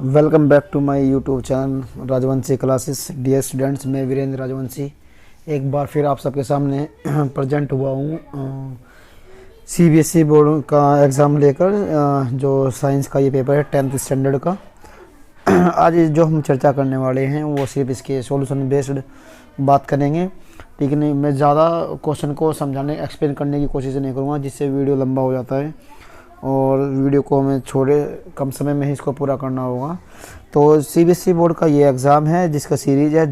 Welcome back to my YouTube channel Rajvanshi classes. Dear students, मैं वीरेंद्र राजवंशी एक बार फिर आप सबके सामने प्रेजेंट हुआ हूँ सीबीएसई बोर्ड का एग्ज़ाम लेकर। जो साइंस का ये पेपर है 10th स्टैंडर्ड का। आज जो हम चर्चा करने वाले हैं वो सिर्फ इसके सॉल्यूशन बेस्ड बात करेंगे, ठीक नहीं। मैं ज़्यादा क्वेश्चन को समझाने एक्सप्लेन करने की कोशिश नहीं करूँगा, जिससे वीडियो लंबा हो जाता है और वीडियो को हमें कम समय में ही इसको पूरा करना होगा। तो सीबीएसई बोर्ड का ये एग्ज़ाम है जिसका सीरीज़ है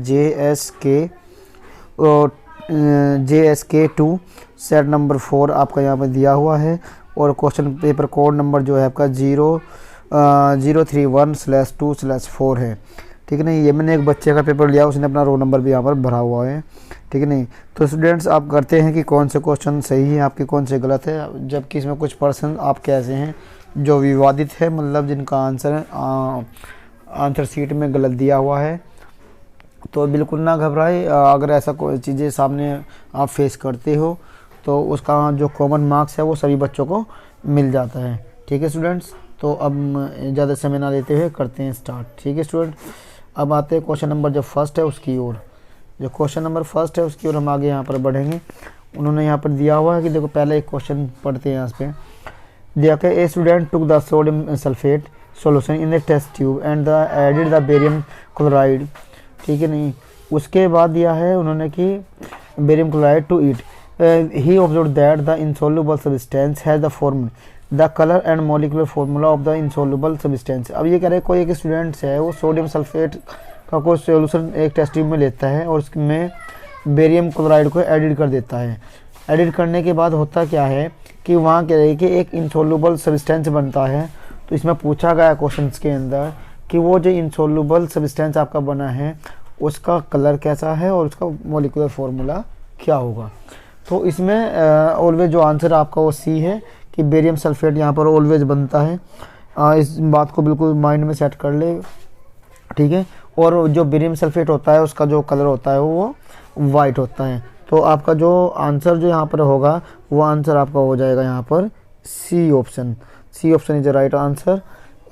JSK 2 सेट नंबर 4 आपका यहाँ पर दिया हुआ है। और क्वेश्चन पेपर कोड नंबर जो है आपका 031/2/4 है, ठीक है नहीं। ये मैंने एक बच्चे का पेपर लिया, उसने अपना रोल नंबर भी यहाँ पर भरा हुआ है, ठीक है नहीं। तो स्टूडेंट्स आप करते हैं कि कौन से क्वेश्चन सही है आपके, कौन से गलत है, जबकि इसमें कुछ पर्सन आप कैसे हैं जो विवादित है, मतलब जिनका आंसर शीट में गलत दिया हुआ है। तो बिल्कुल ना घबराए। अगर ऐसा कोई चीज़ें सामने आप फेस करते हो तो उसका जो कॉमन मार्क्स है वो सभी बच्चों को मिल जाता है, ठीक है स्टूडेंट्स। तो अब ज़्यादा समय ना लेते हुए करते हैं स्टार्ट, ठीक है स्टूडेंट। अब आते हैं क्वेश्चन नंबर जो फर्स्ट है उसकी ओर। जो क्वेश्चन नंबर फर्स्ट है उसकी ओर हम आगे यहाँ पर बढ़ेंगे। उन्होंने यहाँ पर दिया हुआ है कि देखो पहले एक क्वेश्चन पढ़ते हैं। यहाँ पे दिया कि a student took the sodium sulphate solution in the test tube and the added the barium chloride, ठीक है नहीं। उसके बाद दिया है उन्होंने कि barium chloride to it, he observe that the insoluble substance has the form the colour and molecular formula of the insoluble substance. अब ये कह रहे हैं कोई एक स्टूडेंट्स है वो सोडियम सल्फेट का कोई सॉल्यूशन एक टेस्ट ट्यूब में लेता है और उसमें बेरियम क्लोराइड को एडिट कर देता है। एडिट करने के बाद होता क्या है कि वहाँ कह रहे हैं कि एक इनसॉल्युबल सब्सटेंस बनता है। तो इसमें पूछा गया क्वेश्चन के अंदर कि वो जो इनसॉल्युबल सब्सटेंस आपका बना है उसका कलर कैसा है और उसका मॉलिक्यूलर फार्मूला क्या होगा। तो इसमें ऑलवेज जो आंसर आपका वो सी है कि बेरियम सल्फेट यहाँ पर ऑलवेज बनता है। इस बात को बिल्कुल माइंड में सेट कर ले, ठीक है। और जो बेरियम सल्फेट होता है उसका जो कलर होता है वो वाइट होता है। तो आपका जो आंसर जो यहाँ पर होगा वो आंसर आपका हो जाएगा यहाँ पर C option. C option is the right answer.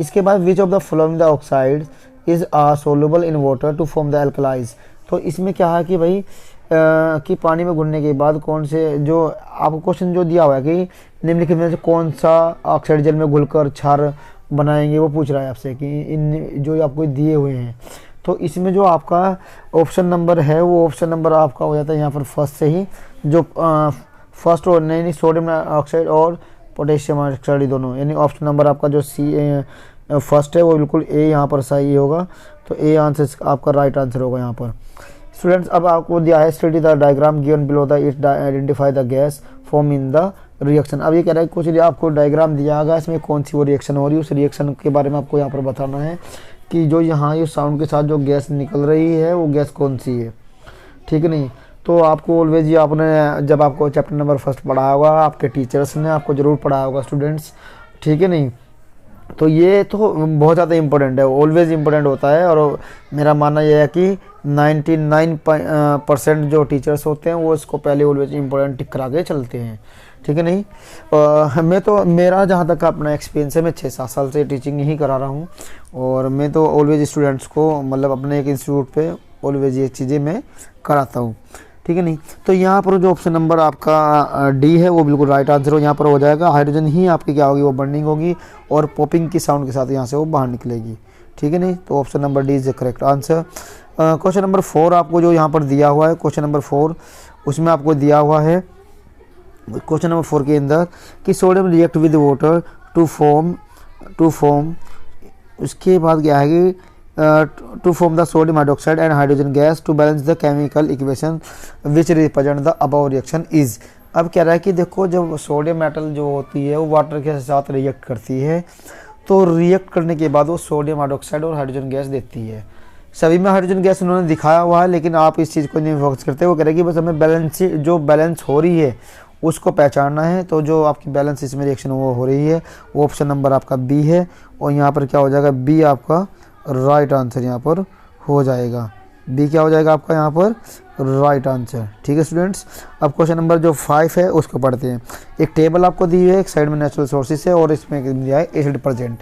इसके बाद which of the following the oxide is soluble in water to form the alkalis. तो इसमें क्या है कि भाई कि पानी में घुलने के बाद कौन से, जो आपको क्वेश्चन जो दिया हुआ है कि निम्नलिखित में से कौन सा ऑक्साइड जल में घुलकर क्षार बनाएंगे, वो पूछ रहा है आपसे कि इन जो आपको दिए हुए हैं। तो इसमें जो आपका ऑप्शन नंबर है वो ऑप्शन नंबर आपका हो जाता है यहाँ पर फर्स्ट से ही, जो फर्स्ट और नहीं सोडियम ऑक्साइड और पोटेशियम ऑक्साइड दोनों, यानी ऑप्शन नंबर आपका जो सी फर्स्ट है वो बिल्कुल ए यहाँ पर सही होगा। तो ए आंसर आपका राइट आंसर होगा यहाँ पर। स्टूडेंट्स अब आपको दिया है study the diagram given below the it identify the gas form in the reaction. अब ये कह रहा है कुछ आपको डायग्राम दिया गया, इसमें कौन सी वो रिएक्शन हो रही है, उस रिएक्शन के बारे में आपको यहाँ पर बताना है कि जो यहाँ ये साउंड के साथ जो गैस निकल रही है वो गैस कौन सी है, ठीक है नहीं। तो आपको ऑलवेज ये आपने जब आपको चैप्टर नंबर फर्स्ट पढ़ाया होगा, आपके टीचर्स ने आपको ज़रूर पढ़ाया होगा स्टूडेंट्स, ठीक है नहीं। तो ये तो बहुत ज़्यादा इम्पोर्टेंट है, ऑलवेज इम्पोर्टेंट होता है। और मेरा मानना यह है कि 99% जो टीचर्स होते हैं वो इसको पहले ऑलवेज इम्पोर्टेंट टिक करा के चलते हैं, ठीक है नहीं। मैं तो मेरा जहाँ तक अपना एक्सपीरियंस है, मैं 6-7 साल से टीचिंग ही करा रहा हूँ और मैं तो ऑलवेज स्टूडेंट्स को मतलब अपने एक इंस्टीट्यूट पे ऑलवेज ये चीज़ें मैं कराता हूँ, ठीक है नहीं। तो यहाँ पर जो ऑप्शन नंबर आपका डी है वो बिल्कुल राइट आंसर हो यहाँ पर हो जाएगा। हाइड्रोजन ही आपकी क्या होगी, वो बर्निंग होगी और पॉपिंग की साउंड के साथ यहाँ से वो बाहर निकलेगी, ठीक है नहीं। तो option number D is the correct answer. Question number 4 आपको जो यहाँ पर दिया हुआ है, क्वेश्चन नंबर 4 उसमें आपको दिया हुआ है क्वेश्चन नंबर 4 के अंदर कि sodium react with water to form उसके बाद क्या है कि to form the sodium hydroxide and hydrogen gas to balance the chemical equation which represent the above reaction is. अब कह रहा है कि देखो जब सोडियम मेटल जो होती है वो वाटर के साथ रिएक्ट करती है, तो रिएक्ट करने के बाद वो सोडियम हाइड्रोक्साइड और हाइड्रोजन गैस देती है। सभी में हाइड्रोजन गैस उन्होंने दिखाया हुआ है, लेकिन आप इस चीज़ को नहीं फोकस करते। वो कह रहे हैं कि बस हमें बैलेंस हो रही है उसको पहचानना है। तो जो आपकी बैलेंस इसमें रिएक्शन वो हो रही है वो ऑप्शन नंबर आपका बी है और यहाँ पर क्या हो जाएगा, बी आपका राइट आंसर यहाँ पर हो जाएगा। बी क्या हो जाएगा आपका यहाँ पर राइट आंसर, ठीक है स्टूडेंट्स। अब क्वेश्चन नंबर जो 5 है उसको पढ़ते हैं। एक टेबल आपको दी है, एक साइड में नेचुरल सोर्सेज है और इसमें दिया है एसिड प्रेजेंट।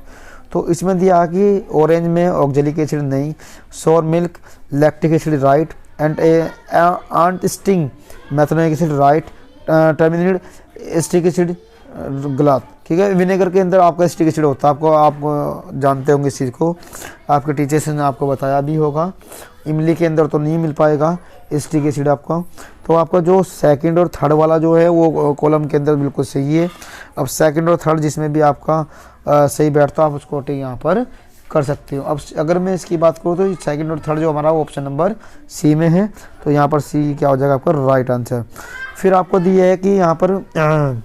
तो इसमें दिया कि ऑरेंज में ऑक्जेलिक एसिड नहीं, sour milk, lactic acid right, and ant stinging methanoic acid right, टर्मिनेट एस्टिक एसिड गलत। ठीक है, विनेगर के अंदर आपका एस्टिक एसिड होता है, आप जानते होंगे इस चीज़ को, आपके टीचर्स ने आपको बताया भी होगा। इमली के अंदर तो नहीं मिल पाएगा एस्टिक एसिड आपका। तो आपका जो सेकंड और थर्ड वाला जो है वो कॉलम के अंदर बिल्कुल सही है। अब सेकंड और थर्ड जिसमें भी आपका सही बैठता है आप उसको टिक यहाँ पर कर सकते हो। अब अगर मैं इसकी बात करूँ तो सेकंड और थर्ड जो हमारा ऑप्शन नंबर सी में है, तो यहाँ पर सी क्या हो जाएगा आपका राइट आंसर। फिर आपको दिया है कि यहाँ पर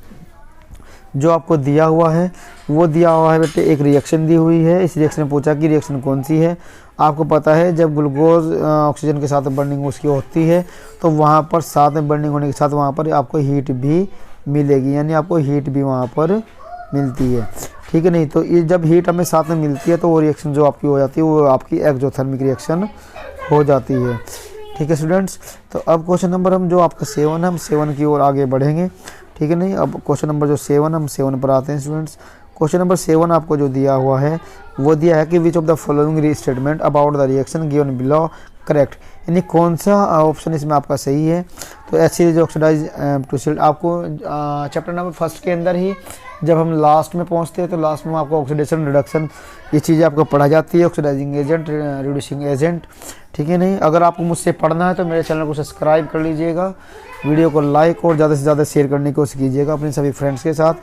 जो आपको दिया हुआ है वो दिया हुआ है बेटे, एक रिएक्शन दी हुई है। इस रिएक्शन में पूछा कि रिएक्शन कौन सी है। आपको पता है जब ग्लूकोज ऑक्सीजन के साथ बर्निंग उसकी होती है तो वहाँ पर साथ में बर्निंग होने के साथ वहाँ पर आपको हीट भी मिलेगी, यानी आपको हीट भी वहाँ पर मिलती है। ठीक है नहीं, तो ये जब हीट हमें साथ में मिलती है तो वो रिएक्शन जो आपकी हो जाती है वो आपकी एक्सोथर्मिक रिएक्शन हो जाती है। ठीक है स्टूडेंट्स, तो अब क्वेश्चन नंबर हम जो आपका 7 है, हम 7 की ओर आगे बढ़ेंगे। ठीक है नहीं, अब क्वेश्चन नंबर जो 7, हम 7 पर आते हैं स्टूडेंट्स। क्वेश्चन नंबर 7 आपको जो दिया हुआ है वो दिया है कि विच of the following statement about the reaction given below correct, यानी कौन सा ऑप्शन इसमें आपका सही है। तो एसिड ऑक्सीडाइज टू सिल्ट, आपको चैप्टर नंबर 1 के अंदर ही जब हम लास्ट में पहुंचते हैं तो लास्ट में आपको ऑक्सीडेशन रिडक्शन ये चीज़ें आपको पढ़ा जाती है, ऑक्सीडाइजिंग एजेंट, रिड्यूसिंग एजेंट। ठीक है नहीं, अगर आपको मुझसे पढ़ना है तो मेरे चैनल को सब्सक्राइब कर लीजिएगा, वीडियो को लाइक और ज़्यादा से ज़्यादा शेयर करने की कोशिश कीजिएगा अपने सभी फ्रेंड्स के साथ,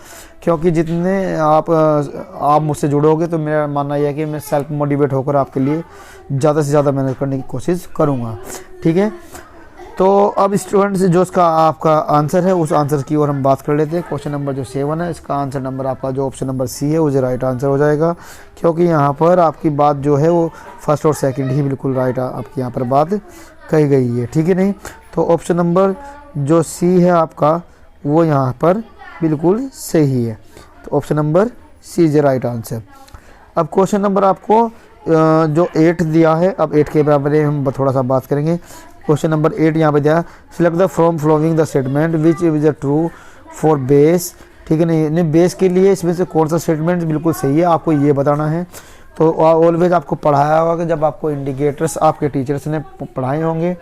क्योंकि जितने आप मुझसे जुड़ोगे तो मेरा मानना यह है कि मैं सेल्फ मोटिवेट होकर आपके लिए ज़्यादा से ज़्यादा मेहनत करने की कोशिश करूँगा। ठीक है, तो अब स्टूडेंट्स जो इसका आपका आंसर है उस आंसर की ओर हम बात कर लेते हैं। क्वेश्चन नंबर जो 7 है इसका आंसर नंबर आपका जो ऑप्शन नंबर सी है वो जो राइट आंसर हो जाएगा, क्योंकि यहाँ पर आपकी बात जो है वो फर्स्ट और सेकंड ही बिल्कुल राइट आपकी यहाँ पर बात कही गई है। ठीक है नहीं, तो ऑप्शन नंबर जो सी है आपका वो यहाँ पर बिल्कुल सही है, तो option number C is right answer. अब क्वेश्चन नंबर आपको जो 8 दिया है, अब 8 के बारे में हम थोड़ा सा बात करेंगे। क्वेश्चन नंबर 8 यहाँ पे दिया, select the from flowing the statement which is a true for base. ठीक है नहीं, बेस के लिए इसमें से कौन सा स्टेटमेंट बिल्कुल सही है आपको ये बताना है। तो ऑलवेज आपको पढ़ाया होगा कि जब आपको इंडिकेटर्स आपके टीचर्स ने पढ़ाए होंगे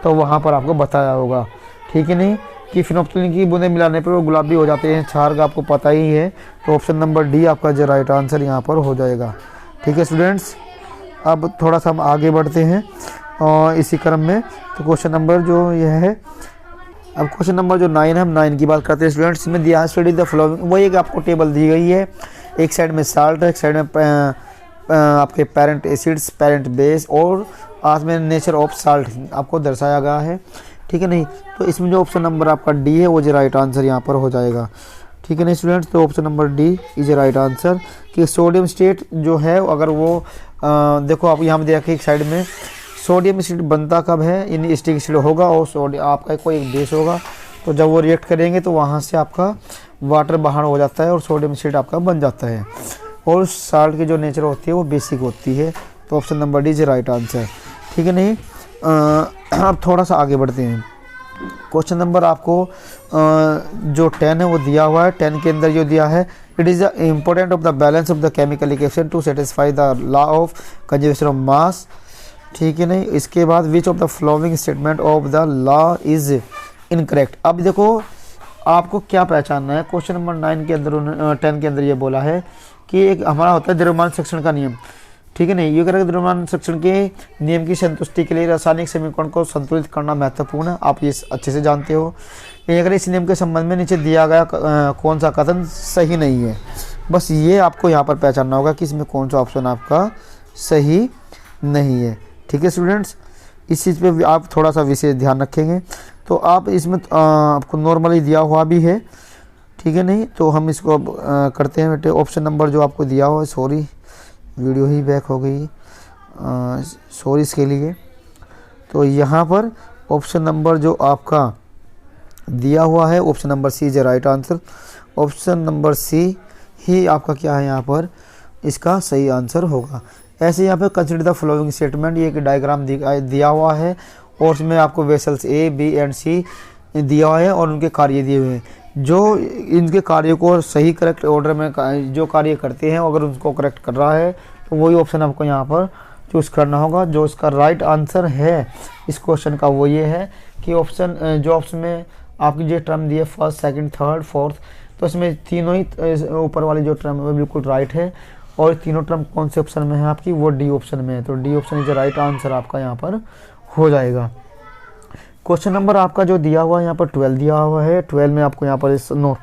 तो वहाँ पर आपको बताया होगा। ठीक है नहीं, कि फिनोप्थलीन की बूंदें मिलाने पर वो गुलाबी हो जाते हैं, क्षार का आपको पता ही है। तो ऑप्शन नंबर डी आपका जो राइट आंसर यहाँ पर हो जाएगा। ठीक है स्टूडेंट्स, अब थोड़ा सा हम आगे बढ़ते हैं और इसी क्रम में। तो क्वेश्चन नंबर जो यह है, अब क्वेश्चन नंबर जो 9 है, हम 9 की बात करते हैं स्टूडेंट्स। इसमें दिया है स्टडी द फॉलोइंग, वही एक आपको टेबल दी गई है, एक साइड में साल्ट है, एक साइड में आपके पेरेंट एसिड्स, पेरेंट बेस और आज में नेचर ऑफ साल्ट आपको दर्शाया गया है। ठीक है नहीं, तो इसमें जो ऑप्शन नंबर आपका डी है वो जो राइट आंसर यहाँ पर हो जाएगा। ठीक है नहीं स्टूडेंट्स, तो option number D is a right answer. कि सोडियम स्टेट जो है अगर वो देखो आप यहाँ पे देखिए एक साइड में सोडियम एसिड बनता कब है, यानी एसिटिक एसिड होगा और सोडियम आपका कोई एक बेस होगा, तो जब वो रिएक्ट करेंगे तो वहाँ से आपका वाटर बाहर हो जाता है और सोडियम एसिड आपका बन जाता है, और साल्ट की जो नेचर होती है वो बेसिक होती है। तो option number D is right answer. ठीक है नहीं, अब थोड़ा सा आगे बढ़ते हैं। क्वेश्चन नंबर आपको जो 10 है वो दिया हुआ है। 10 के अंदर जो दिया है, it is the important of the balance of the chemical equation two satisfy the law of conservation of mass. ठीक है नहीं, इसके बाद which of the following statement of the law is incorrect. अब देखो आपको क्या पहचानना है। क्वेश्चन नंबर 9 के अंदर 10 के अंदर ये बोला है कि एक हमारा होता है द्रव्यमान शिक्षण का नियम। ठीक है नहीं, ये करेगा द्रव्यमान शिक्षण के नियम की संतुष्टि के लिए रासायनिक समीकरण को संतुलित करना महत्वपूर्ण है, आप ये अच्छे से जानते हो। अगर इस नियम के संबंध में नीचे दिया गया कौन सा कथन सही नहीं है, बस ये आपको यहाँ पर पहचानना होगा कि इसमें कौन सा ऑप्शन आपका सही नहीं है। ठीक है स्टूडेंट्स, इस चीज़ पे आप थोड़ा सा विशेष ध्यान रखेंगे। तो आप इसमें आपको नॉर्मली दिया हुआ भी है। ठीक है नहीं, तो हम इसको अब करते हैं बेटे। ऑप्शन नंबर जो आपको दिया हुआ है, सॉरी वीडियो ही बैक हो गई, सॉरी इसके लिए। तो यहाँ पर ऑप्शन नंबर जो आपका दिया हुआ है option number C is right answer. Option number C ही आपका क्या है यहाँ पर इसका सही आंसर होगा। ऐसे यहाँ पे कंसिडर द फॉलोइंग स्टेटमेंट, ये एक डायग्राम दिया हुआ है और उसमें आपको वेसल्स ए बी एंड सी दिया हुआ है और उनके कार्य दिए हुए हैं। जो इनके कार्यों को सही करेक्ट ऑर्डर में जो कार्य करते हैं, अगर उनको करेक्ट कर रहा है तो वही ऑप्शन आपको यहाँ पर चूज़ करना होगा। जो इसका राइट आंसर है इस क्वेश्चन का वो ये है कि ऑप्शन में आपकी जो टर्म दी है फर्स्ट, सेकंड, थर्ड, फोर्थ, तो इसमें तीनों ही ऊपर वाली जो टर्म है वो बिल्कुल राइट है। और तीनों टर्म कौन से ऑप्शन में है आपकी, वो डी ऑप्शन में है। तो D option is right answer आपका यहाँ पर हो जाएगा। क्वेश्चन नंबर आपका जो दिया हुआ है यहाँ पर 12 दिया हुआ है। 12 में आपको यहाँ पर इस नोट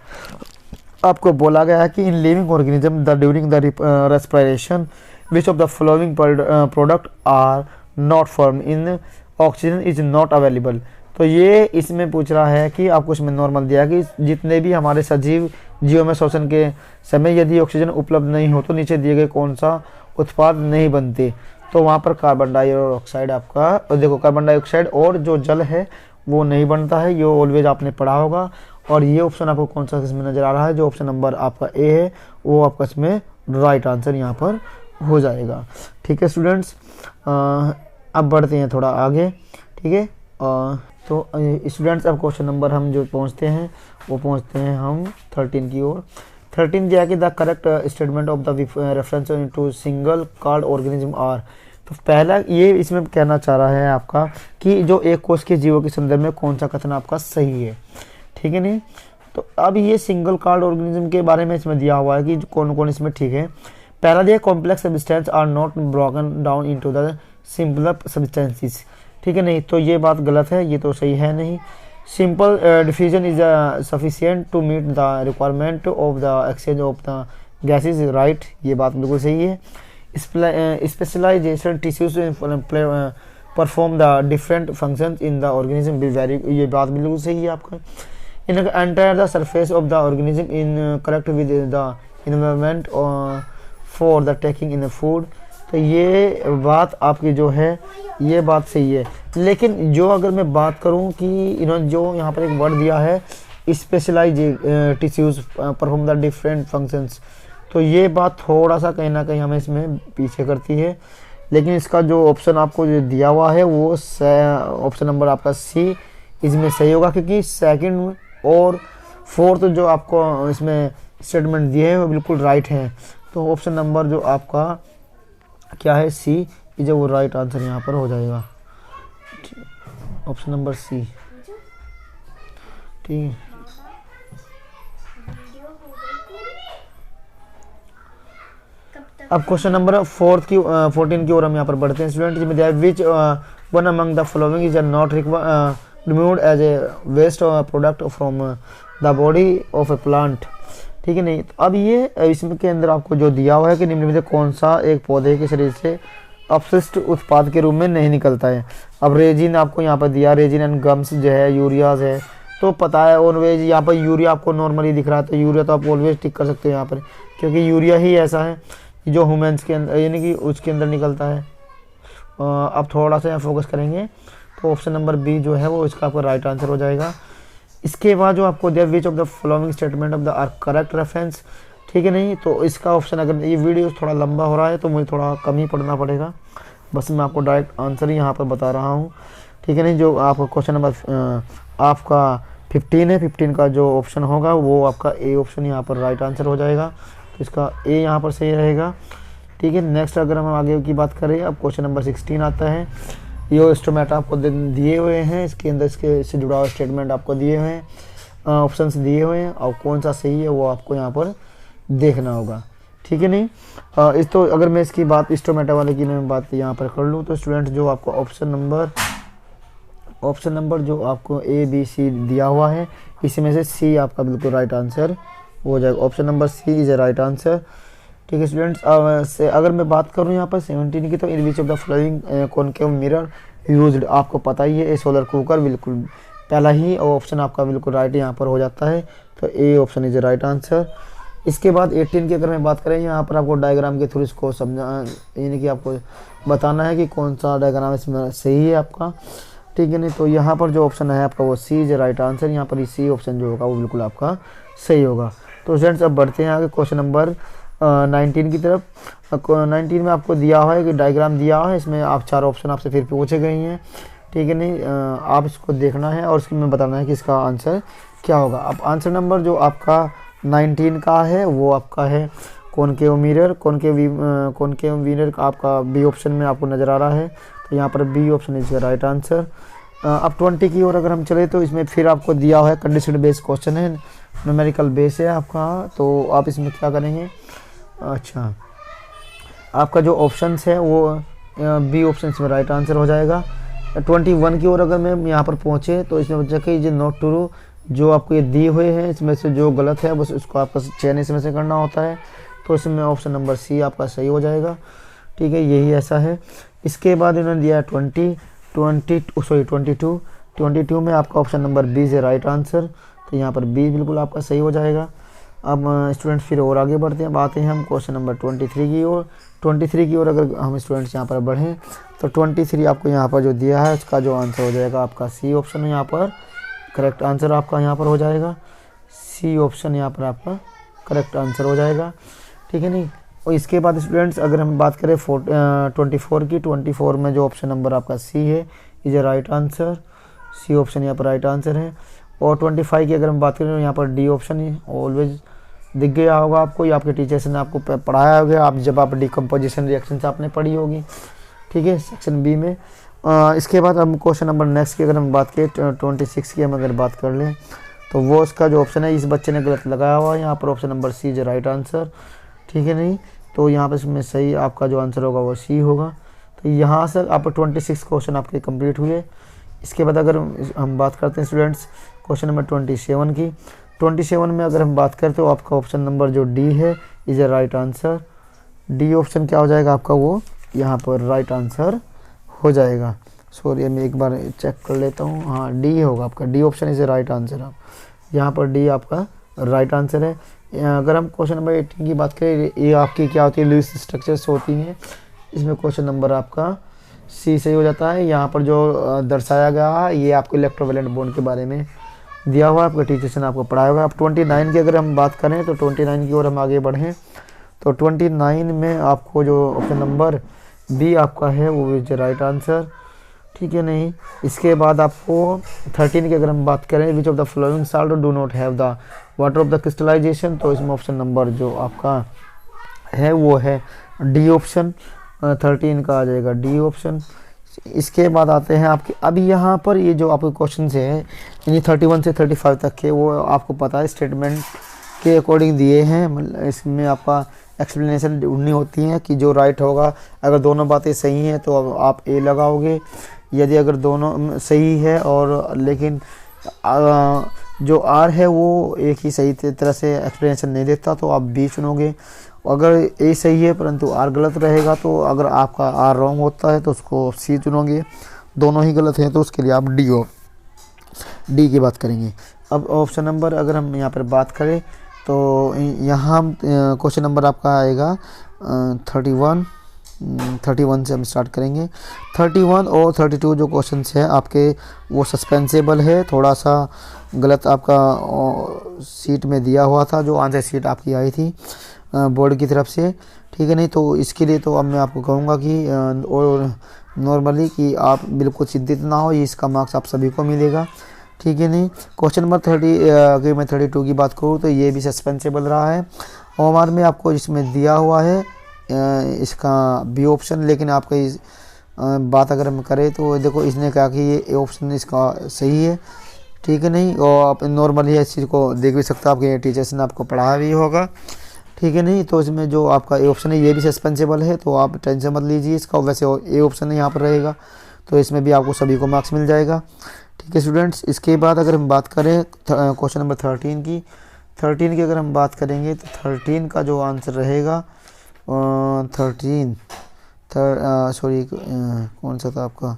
आपको बोला गया है कि in living organism the during the respiration which of the following product are not form in oxygen is not available. तो ये इसमें पूछ रहा है कि आपको इसमें नॉर्मल दिया कि जितने भी हमारे सजीव जीवों में श्वसन के समय यदि ऑक्सीजन उपलब्ध नहीं हो तो नीचे दिए गए कौन सा उत्पाद नहीं बनते। तो वहाँ पर कार्बन डाइऑक्साइड आपका देखो, कार्बन डाइऑक्साइड और जो जल है वो नहीं बनता है, ये ऑलवेज आपने पढ़ा होगा। और ये ऑप्शन आपको कौन सा इसमें नज़र आ रहा है, जो ऑप्शन नंबर आपका ए है वो आपका इसमें राइट आंसर यहाँ पर हो जाएगा। ठीक है स्टूडेंट्स, अब बढ़ते हैं थोड़ा आगे। ठीक है, तो स्टूडेंट्स अब क्वेश्चन नंबर हम जो पहुंचते हैं वो पहुंचते हैं हम 13 की ओर। 13 दिया कि the correct statement of the reference to single card organism are. तो पहला ये इसमें कहना चाह रहा है आपका कि जो एक कोष के जीवों के संदर्भ में कौन सा कथन आपका सही है। ठीक है नहीं, तो अब ये सिंगल कार्ड ऑर्गेनिज्म के बारे में इसमें दिया हुआ है कि कौन कौन इसमें ठीक है। पहला दिया complex substance are not broken down into the simpler substances. ठीक है नहीं, तो ये बात गलत है, ये तो सही है नहीं। Simple diffusion is sufficient to meet the requirement of the exchange of the gases, right, ये बात बिल्कुल सही है। Specialisation tissues perform the different functions in the organism भी वेरी, ये बात बिल्कुल सही है आपका। In entire the surface of the organism in correct with the environment for the taking in food. तो ये बात आपकी जो है ये बात सही है। लेकिन जो अगर मैं बात करूं कि इन्होंने जो यहाँ पर एक वर्ड दिया है specialise tissues perform the different functions, तो ये बात थोड़ा सा कहीं ना कहीं हमें इसमें पीछे करती है। लेकिन इसका जो ऑप्शन आपको जो दिया हुआ है वो ऑप्शन नंबर आपका सी इसमें सही होगा, क्योंकि सेकंड और फोर्थ जो आपको इसमें स्टेटमेंट दिए हैं वो बिल्कुल राइट हैं। तो ऑप्शन नंबर जो आपका क्या है सी, ये जो वो राइट आंसर यहाँ पर हो जाएगा, ऑप्शन नंबर सी। ठीक है, अब क्वेश्चन नंबर 14 की ओर हम यहाँ पर बढ़ते हैं स्टूडेंट। जिसमें दिया है which one among the following is not removed as a waste product from the body of a plant. ठीक है नहीं, तो अब ये इसमें के अंदर आपको जो दिया हुआ है कि निम्न में से कौन सा एक पौधे के शरीर से अपशिष्ट उत्पाद के रूप में नहीं निकलता है। अब रेजिन आपको यहाँ पर दिया, रेजिन एंड गम्स जो है, यूरियाज है, तो पता है ऑलवेज यहाँ पर यूरिया आपको नॉर्मली दिख रहा है, तो यूरिया तो आप ऑलवेज टिक कर सकते हो यहाँ पर, क्योंकि यूरिया ही ऐसा है जो ह्यूमन्स के अंदर यानी कि उसके अंदर निकलता है। अब थोड़ा सा यहाँ फोकस करेंगे तो ऑप्शन नंबर बी जो है वो इसका आपका राइट आंसर हो जाएगा। इसके बाद जो आपको दिया which of the following statement of the are correct reference. ठीक है नहीं, तो इसका ऑप्शन, अगर ये वीडियो थोड़ा लंबा हो रहा है तो मुझे थोड़ा कम ही पढ़ना पड़ेगा, बस मैं आपको डायरेक्ट आंसर ही यहाँ पर बता रहा हूँ। ठीक है नहीं, जो आपका क्वेश्चन नंबर आपका 15 है, 15 का जो ऑप्शन होगा वो आपका ए ऑप्शन यहाँ पर राइट आंसर हो जाएगा, तो इसका ए यहाँ पर सही रहेगा। ठीक है, नेक्स्ट अगर हम आगे की बात करें, अब क्वेश्चन नंबर 16 आता है। ये स्टोमेटा आपको दिए हुए हैं, इसके अंदर इससे जुड़ा हुआ स्टेटमेंट आपको दिए हुए हैं, ऑप्शंस दिए हुए हैं, और कौन सा सही है वो आपको यहाँ पर देखना होगा। ठीक है नहीं, इस तो अगर मैं इसकी बात स्टोमेटा वाले की मैं बात यहाँ पर कर लूँ तो स्टूडेंट जो आपको ऑप्शन नंबर जो आपको ए बी सी दिया हुआ है इसमें से सी आपका बिल्कुल राइट आंसर हो जाएगा। Option number C is a right answer. ठीक है स्टूडेंट्स, अगर मैं बात करूं यहाँ पर 17 की, तो in which of the following concave mirror used, आपको पता ही है सोलर कुकर, बिल्कुल पहला ही ऑप्शन आपका बिल्कुल राइट यहाँ पर हो जाता है, तो A option is a right answer. इसके बाद 18 की अगर मैं बात करें, यहाँ पर आपको डायग्राम के थ्रू इसको समझा यानी कि आपको बताना है कि कौन सा डायग्राम इसमें सही है आपका। ठीक है नहीं, तो यहाँ पर जो ऑप्शन है आपका वो सी इज ए राइट आंसर, यहाँ पर सी ऑप्शन जो होगा वो बिल्कुल आपका सही होगा। तो स्टूडेंट्स अब बढ़ते हैं आगे क्वेश्चन नंबर 19 की तरफ। 19 में आपको दिया हुआ है कि डायग्राम दिया हुआ है, इसमें आप 4 ऑप्शन आपसे फिर पूछे गए हैं। ठीक है नहीं, आप इसको देखना है और इसमें बताना है कि इसका आंसर क्या होगा। अब आंसर नंबर जो आपका 19 का है वो आपका है कॉनकेव मिरर। कॉनकेव मिरर का आपका बी ऑप्शन में आपको नज़र आ रहा है, तो यहाँ पर B option is right answer. अब 20 की ओर अगर हम चले तो इसमें फिर आपको दिया हुआ है कंडीशन बेस्ड क्वेश्चन है, न्यूमेरिकल बेस है आपका, तो आप इसमें क्या करेंगे। अच्छा, आपका जो ऑप्शंस है वो बी ऑप्शन में राइट आंसर हो जाएगा। 21 की ओर अगर मैं यहाँ पर पहुँचे तो इसमें बच्चा कि ये नोट टू जो आपको ये दिए हुए हैं इसमें से जो गलत है बस उसको आपका चयन इसमें से करना होता है, तो इसमें ऑप्शन नंबर सी आपका सही हो जाएगा। ठीक है, यही ऐसा है। इसके बाद इन्होंने दिया है 22 में आपका ऑप्शन नंबर बी है राइट आंसर, तो यहाँ पर बी बिल्कुल आपका सही हो जाएगा। अब स्टूडेंट्स फिर और आगे बढ़ते हैं, आते हैं हम क्वेश्चन नंबर 23 की ओर। 23 की ओर अगर हम स्टूडेंट्स यहाँ पर बढ़ें तो 23 आपको यहाँ पर जो दिया है उसका जो आंसर हो जाएगा आपका सी ऑप्शन, यहाँ पर करेक्ट आंसर आपका यहाँ पर हो जाएगा। सी ऑप्शन यहाँ पर आपका करेक्ट आंसर हो जाएगा। ठीक है नहीं। और इसके बाद स्टूडेंट्स अगर हम बात करें 24 की, 24 में जो ऑप्शन नंबर आपका सी है is a right answer. C option यहाँ पर राइट आंसर है। और 25 की अगर हम बात करें तो यहाँ पर डी ऑप्शन ऑलवेज दिख गया होगा आपको, ये आपके टीचर्स ने आपको पढ़ाया होगा, आप जब आप डिकम्पोजिशन रिएक्शन से आपने पढ़ी होगी। ठीक है, सेक्शन बी में। इसके बाद हम क्वेश्चन नंबर नेक्स्ट की अगर हम बात करें 26 की हम अगर बात कर लें तो वो उसका जो ऑप्शन है इस बच्चे ने गलत लगाया हुआ है, यहाँ पर ऑप्शन नंबर सी जो राइट आंसर। ठीक है नहीं, तो यहाँ पर इसमें सही आपका जो आंसर होगा वो सी होगा। तो यहाँ से आप 26 क्वेश्चन आपके कंप्लीट हुए। इसके बाद अगर हम बात करते हैं स्टूडेंट्स क्वेश्चन नंबर 27 की, 27 में अगर हम बात करें तो आपका ऑप्शन नंबर जो डी है is a right answer. D option क्या हो जाएगा आपका, वो यहाँ पर राइट आंसर हो जाएगा। सॉरी मैं एक बार चेक कर लेता हूँ, हाँ डी होगा आपका, D option is a right answer. आप यहाँ पर डी आपका राइट आंसर है। अगर हम क्वेश्चन नंबर 18 की बात करें, ये आपकी क्या होती है, लुईस स्ट्रक्चर्स होती हैं। इसमें क्वेश्चन नंबर आपका सी सही हो जाता है। यहाँ पर जो दर्शाया गया है ये आपको इलेक्ट्रोवैलेंट बॉन्ड के बारे में दिया हुआ है, आपके टीचर्स ने आपको पढ़ाया हुआ है। अब 29 की अगर हम बात करें तो 29 की ओर हम आगे बढ़ें तो 29 में आपको जो ऑप्शन नंबर बी आपका है वो इज राइट आंसर। ठीक है नहीं। इसके बाद आपको 13 की अगर हम बात करें, which of the flowing salt do not have the water of the crystallisation, तो इसमें ऑप्शन नंबर जो आपका है वो है डी ऑप्शन। 13 का आ जाएगा डी ऑप्शन। इसके बाद आते हैं आपके, अभी यहाँ पर ये जो आपके क्वेश्चन है यानी 31 से 35 तक के वो आपको पता है स्टेटमेंट के अकॉर्डिंग दिए हैं। मतलब इसमें आपका एक्सप्लेनेशन ढूंढनी होती है कि जो राइट होगा, अगर दोनों बातें सही हैं तो अब आप ए लगाओगे, यदि अगर दोनों सही है और लेकिन जो आर है वो एक ही सही तरह से एक्सप्लेनेशन नहीं देता तो आप बी चुनोगे। अगर ए सही है परंतु आर गलत रहेगा तो अगर आपका आर रॉन्ग होता है तो उसको सी चुनोगे। दोनों ही गलत हैं तो उसके लिए आप डी की बात करेंगे। अब ऑप्शन नंबर अगर हम यहाँ पर बात करें तो यहाँ क्वेश्चन नंबर आपका आएगा 31 से हम स्टार्ट करेंगे। 31 और 32 जो क्वेश्चन है आपके वो सस्पेंसेबल है, थोड़ा सा गलत आपका सीट में दिया हुआ था, जो आंसर सीट आपकी आई थी बोर्ड की तरफ से। ठीक है नहीं, तो इसके लिए तो अब मैं आपको कहूँगा कि और नॉर्मली कि आप बिल्कुल चिंतित ना हो, ये इसका मार्क्स आप सभी को मिलेगा। ठीक है नहीं। क्वेश्चन नंबर 30 अगर मैं 32 की बात करूँ तो ये भी सस्पेंसेबल रहा है। होमवर्क में आपको इसमें दिया हुआ है इसका बी ऑप्शन, लेकिन आपका इस बात अगर हम करें तो देखो इसने कहा कि ये ऑप्शन इसका सही है। ठीक है नहीं, और आप नॉर्मली इस चीज़ को देख भी सकते हो, आपके टीचर्स ने आपको पढ़ाया भी होगा। ठीक है नहीं, तो इसमें जो आपका ए ऑप्शन है ये भी सस्पेंसेबल है, तो आप टेंशन मत लीजिए इसका, वैसे ए ऑप्शन यहाँ पर रहेगा तो इसमें भी आपको सभी को मार्क्स मिल जाएगा। ठीक है स्टूडेंट्स। इसके बाद अगर हम बात करें क्वेश्चन नंबर 13 की, 13 की अगर हम बात करेंगे तो 13 का जो आंसर रहेगा 13 सॉरी कौन सा था आपका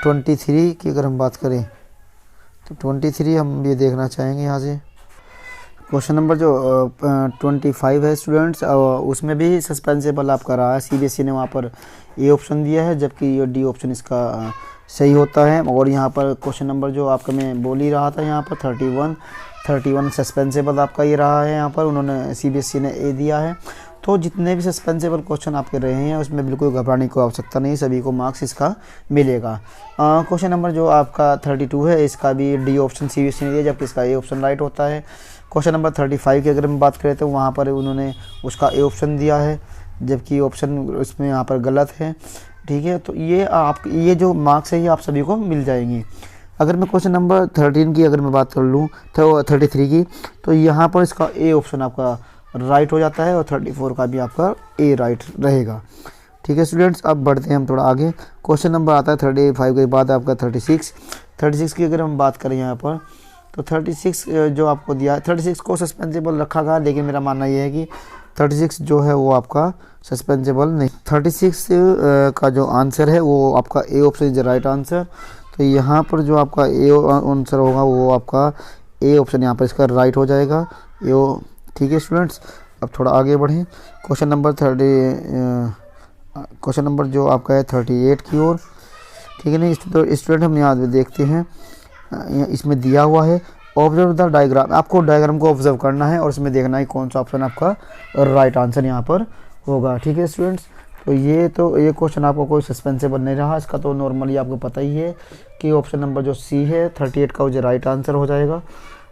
23 की अगर हम बात करें तो 23 हम ये देखना चाहेंगे यहाँ से। क्वेश्चन नंबर जो 25 है स्टूडेंट्स, उसमें भी सस्पेंसेबल आपका रहा है। सीबीएसई ने वहाँ पर ए ऑप्शन दिया है जबकि ये डी ऑप्शन इसका सही होता है। और यहाँ पर क्वेश्चन नंबर जो आपका मैं बोल ही रहा था यहाँ पर 31 सस्पेंसेबल आपका ये रहा है, यहाँ पर उन्होंने सीबीएसई ने ए दिया है। तो जितने भी सस्पेंसेबल क्वेश्चन आपके रहे हैं उसमें बिल्कुल घबराने की आवश्यकता नहीं, सभी को मार्क्स इसका मिलेगा। क्वेश्चन नंबर जो आपका 32 है, इसका भी डी ऑप्शन CBSE ने दिया, जबकि इसका ए ऑप्शन राइट होता है। क्वेश्चन नंबर 35 की अगर हम बात करें तो वहाँ पर उन्होंने उसका ए ऑप्शन दिया है, जबकि ऑप्शन उसमें यहाँ पर गलत है। ठीक है, तो ये जो मार्क्स है ये आप सभी को मिल जाएंगी। अगर मैं क्वेश्चन नंबर 13 की अगर मैं बात कर लूँ तो 33 की, तो यहाँ पर इसका ए ऑप्शन आपका राइट हो जाता है और 34 का भी आपका ए राइट रहेगा। ठीक है स्टूडेंट्स, अब बढ़ते हैं हम थोड़ा आगे। क्वेश्चन नंबर आता है 35 के बाद आपका 36 की अगर हम बात करें यहाँ पर, तो 36 जो आपको दिया है, 36 को सस्पेंसिबल रखा गया, लेकिन मेरा मानना ये है कि 36 जो है वो आपका सस्पेंसिबल नहीं। 36 का जो आंसर है वो आपका A option is the right answer. तो यहाँ पर जो आपका ए आंसर होगा वो आपका ए ऑप्शन यहाँ पर इसका राइट हो जाएगा। ठीक है स्टूडेंट्स, अब थोड़ा आगे बढ़ें। क्वेश्चन नंबर जो आपका है 38 की ओर। ठीक है नहीं स्टूडेंट, हम यहाँ देखते हैं, इसमें दिया हुआ है ऑब्जर्व द डायग्राम। आपको डायग्राम को ऑब्जर्व करना है और इसमें देखना है कौन सा ऑप्शन आपका राइट आंसर यहाँ पर होगा। ठीक है स्टूडेंट्स, तो ये क्वेश्चन आपको कोई सस्पेंसेबल नहीं रहा, इसका तो नॉर्मली आपको पता ही है कि ऑप्शन नंबर जो सी है 38 का वो राइट आंसर हो जाएगा।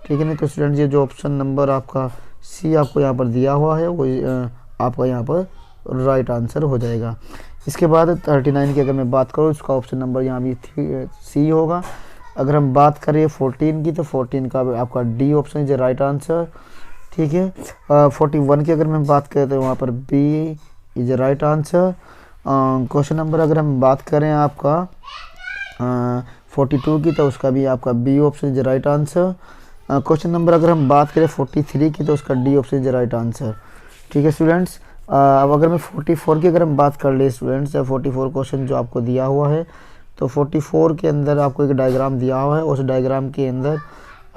ठीक है नहीं, तो स्टूडेंट्स ये जो ऑप्शन नंबर आपका सी आपको यहाँ पर दिया हुआ है वो आपका यहाँ पर राइट आंसर हो जाएगा। इसके बाद 39 की अगर मैं बात करूँ, उसका ऑप्शन नंबर यहाँ भी सी होगा। अगर हम बात करें 14 की, तो 14 का आपका D option is right answer. ठीक है, 41 की अगर मैं बात करें तो वहाँ पर B is right answer. Question number अगर हम बात करें आपका 42 की, तो उसका भी आपका B option is right answer. Question number अगर हम बात करें 43 की, तो उसका D option is right answer. ठीक है स्टूडेंट्स, अब अगर मैं 44 की अगर हम बात कर ले स्टूडेंट्स, 44 क्वेश्चन जो आपको दिया हुआ है, तो 44 के अंदर आपको एक डायग्राम दिया हुआ है, उस डायग्राम के अंदर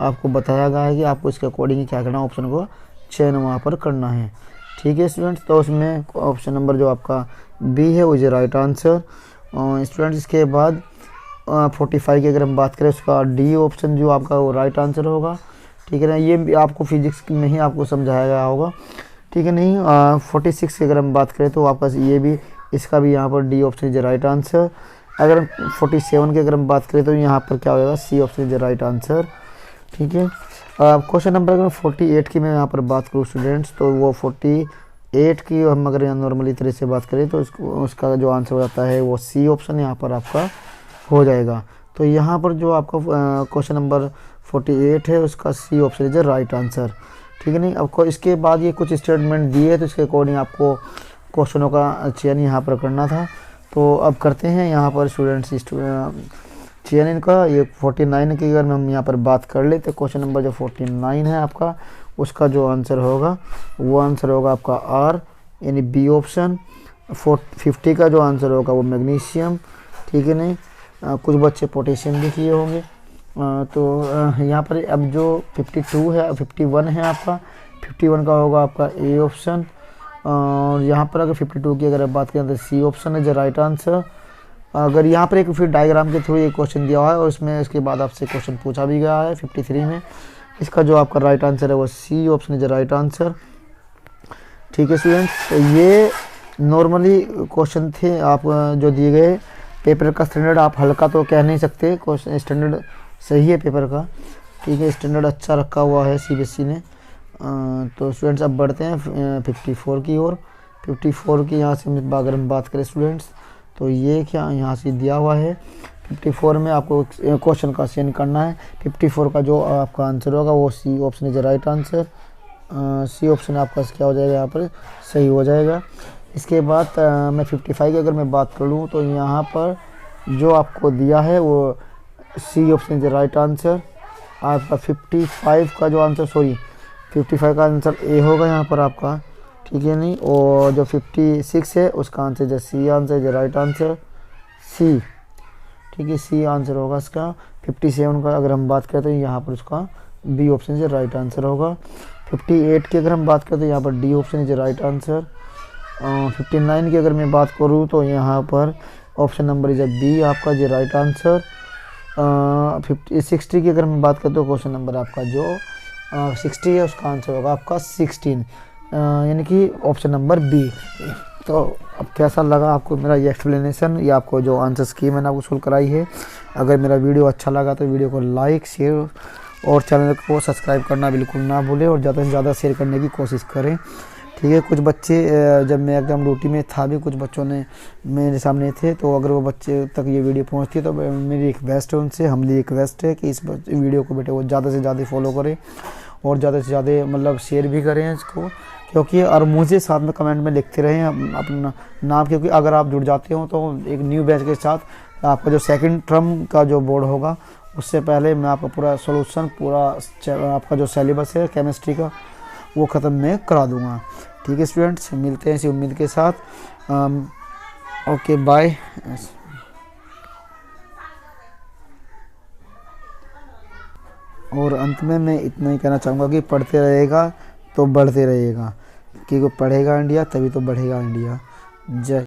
आपको बताया गया है कि आपको इसके अकॉर्डिंग क्या करना है, ऑप्शन को चयन वहाँ पर करना है। ठीक है स्टूडेंट्स, तो उसमें ऑप्शन नंबर जो आपका बी है वो इज राइट आंसर। स्टूडेंट्स इसके बाद 45 की अगर हम बात करें, उसका डी ऑप्शन जो आपका वो राइट आंसर होगा। ठीक है ना, ये भी आपको फिजिक्स में ही आपको समझाया गया होगा। ठीक है नहीं, 46 की अगर हम बात करें तो आपका ये भी, इसका भी यहाँ पर D option is right answer. अगर 47 की अगर हम बात करें तो यहाँ पर क्या होगा, C option is right answer. ठीक है, क्वेश्चन नंबर अगर 48 की मैं यहाँ पर बात करूँ स्टूडेंट्स, तो वो 48 की हम अगर यहाँ नॉर्मली तरह से बात करें तो उसका जो आंसर हो जाता है वो सी ऑप्शन यहाँ पर आपका हो जाएगा। तो यहाँ पर जो आपका क्वेश्चन नंबर 48 है उसका C option is right answer. ठीक है नहीं, अब इसके बाद ये कुछ स्टेटमेंट दिए है, तो इसके अकॉर्डिंग आपको क्वेश्चनों का चयन यहाँ पर करना था। तो अब करते हैं यहाँ पर स्टूडेंट्स चयन इनका। ये 49 की अगर हम यहाँ पर बात कर ले, तो क्वेश्चन नंबर जो 49 है आपका, उसका जो आंसर होगा वो आंसर होगा आपका आर यानी बी ऑप्शन। 50 का जो आंसर होगा वो मैग्नीशियम। ठीक है नहीं, कुछ बच्चे पोटेशियम भी किए होंगे। तो यहाँ पर अब जो 52 है 51 है आपका, 51 का होगा आपका ए ऑप्शन। और यहाँ पर अगर 52 की अगर बात करें तो सी ऑप्शन है जो राइट आंसर। अगर यहाँ पर एक फिर डायग्राम के थ्रू एक क्वेश्चन दिया हुआ है और उसमें इसके बाद आपसे क्वेश्चन पूछा भी गया है 53 में, इसका जो आपका राइट आंसर है वो C option is right answer. ठीक है स्टूडेंट्स, तो ये नॉर्मली क्वेश्चन थे आप जो दिए गए। पेपर का स्टैंडर्ड आप हल्का तो कह नहीं सकते, क्वेश्चन स्टैंडर्ड सही है पेपर का। ठीक है, स्टैंडर्ड अच्छा रखा हुआ है CBSE ने। तो स्टूडेंट्स अब बढ़ते हैं 54 की ओर। 54 की यहाँ से अगर हम बात करें स्टूडेंट्स, तो ये क्या यहाँ से दिया हुआ है 54 में आपको क्वेश्चन का चयन करना है। 54 का जो आपका आंसर होगा वो C option is right answer. C option आपका क्या हो जाएगा यहाँ पर सही हो जाएगा। इसके बाद मैं 55 की अगर मैं बात कर लूँ, तो यहाँ पर जो आपको दिया है वो C option is right answer. आपका 55 का जो आंसर 55 का आंसर ए होगा यहाँ पर आपका। ठीक है नहीं, और जो 56 है उसका आंसर जो सी आंसर जो राइट आंसर सी। ठीक है, सी आंसर होगा इसका। 57 का अगर हम बात करें तो यहाँ पर उसका बी ऑप्शन से राइट आंसर होगा। 58 की अगर हम बात करें तो यहाँ पर D option is right answer. 59 की अगर मैं बात करूँ तो यहाँ पर ऑप्शन नंबर इज बी आपका जो राइट आंसर। 60 की अगर मैं बात करें तो क्वेश्चन नंबर आपका जो 60 है उसका आंसर होगा आपका 16। यानी कि ऑप्शन नंबर बी। तो अब कैसा लगा आपको मेरा ये एक्सप्लेनेशन या आपको जो आंसर्स की मैंने आपको सोल्व कराई है। अगर मेरा वीडियो अच्छा लगा तो वीडियो को लाइक शेयर और चैनल को सब्सक्राइब करना बिल्कुल ना भूलें और ज़्यादा से ज़्यादा शेयर करने की कोशिश करें। ठीक है, कुछ बच्चे जब मैं एग्ज़ाम ड्यूटी में था भी कुछ बच्चों ने मेरे सामने थे, तो अगर वो बच्चे तक ये वीडियो पहुंचती है तो मेरी रिक्वेस्ट है उनसे, हमारी रिक्वेस्ट है कि इस वीडियो को बेटे वो ज़्यादा से ज़्यादा फॉलो करें और ज़्यादा से ज़्यादा मतलब शेयर भी करें इसको, क्योंकि और मुझे साथ में कमेंट में लिखते रहें अपना नाम, क्योंकि अगर आप जुड़ जाते हो तो एक न्यू बैच के साथ आपका जो सेकंड टर्म का जो बोर्ड होगा उससे पहले मैं आपका पूरा सॉल्यूशन पूरा आपका जो सिलेबस है केमिस्ट्री का वो ख़त्म मैं करा दूंगा। ठीक है स्टूडेंट्स, मिलते हैं इसी उम्मीद के साथ। Okay bye. और अंत में मैं इतना ही कहना चाहूँगा कि पढ़ते रहेगा तो बढ़ते रहेगा, क्योंकि पढ़ेगा इंडिया तभी तो बढ़ेगा इंडिया। जय